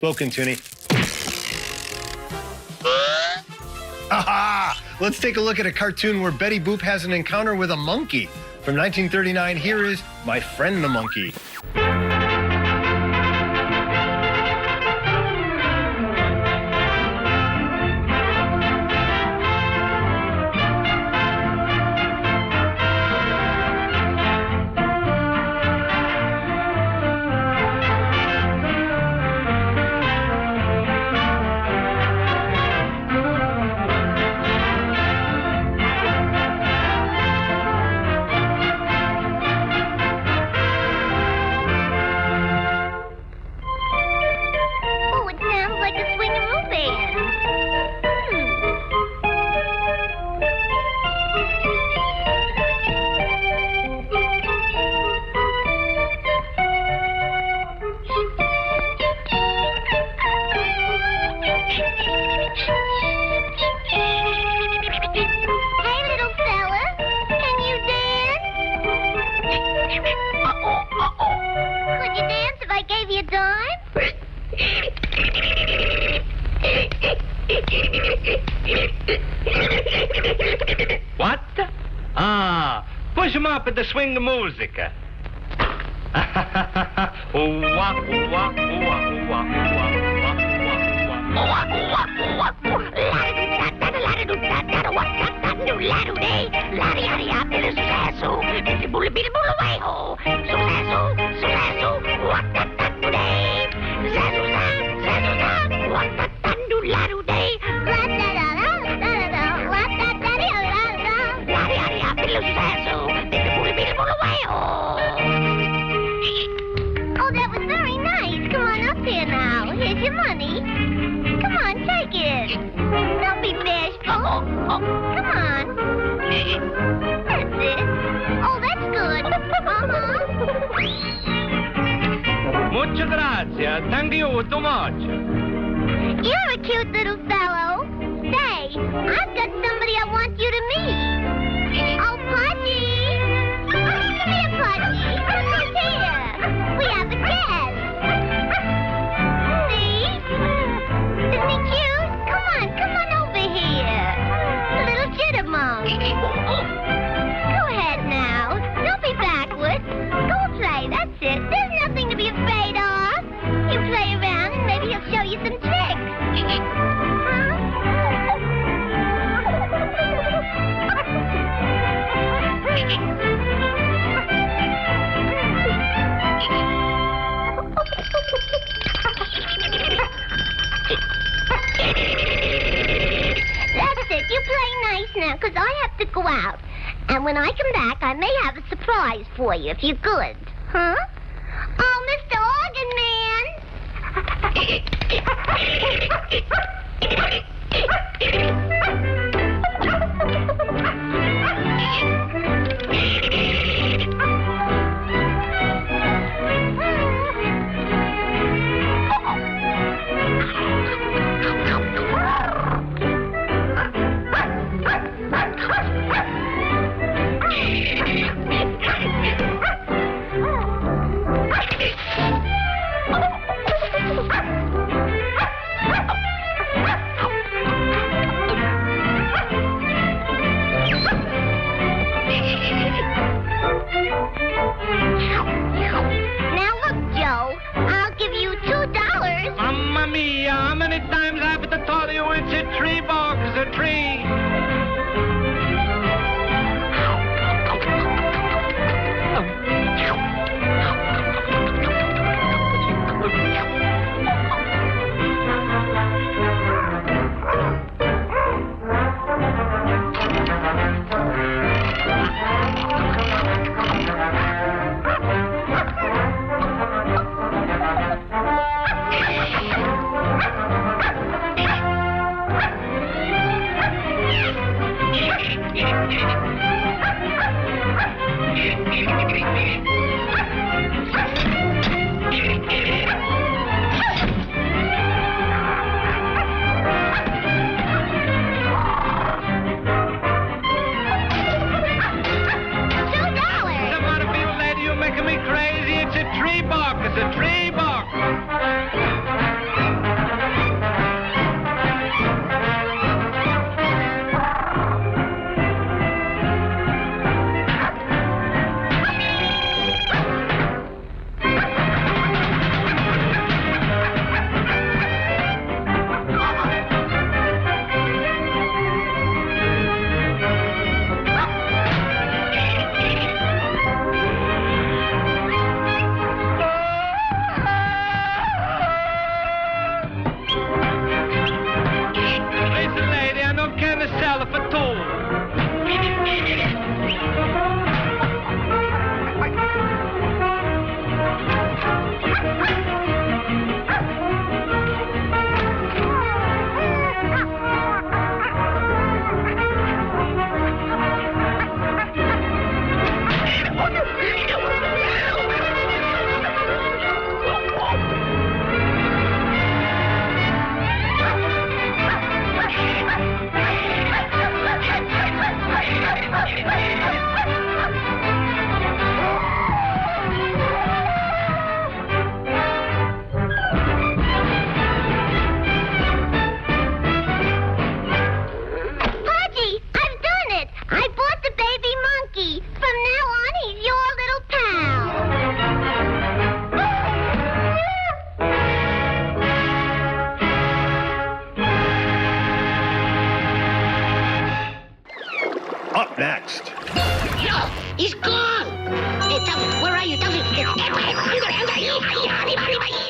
Spoken, Toonie. Aha! Let's take a look at a cartoon where Betty Boop has an encounter with a monkey. From 1939, here is My Friend the Monkey. What? Ah, push him up at the swing the musica. Oh, that was very nice. Come on up here now. Here's your money. Come on, take it. Don't be bashful. Come on. That's it. Oh, that's good. Muchas gracias. Thank you too much. You're a cute little fellow. Say, I've got somebody I want you to meet. Oh, Pudgy. Come here, Pudgy. Who's here? We have a guest. See? Isn't he cute? Come on over here. A little chittermunk. Go ahead now. Don't be backward. Go play, that's it. There's nothing to be afraid of. You play around and maybe he'll show you some tricks. That's it. You play nice now, because I have to go out. And when I come back, I may have a surprise for you, if you're good. Huh? Oh, Mr. Now look, Joe, I'll give you $2. Mamma mia, how many times I have to tell you it's a tree box, a tree? next. No, he's gone. Hey, Tuffy, where are you, Tuffy?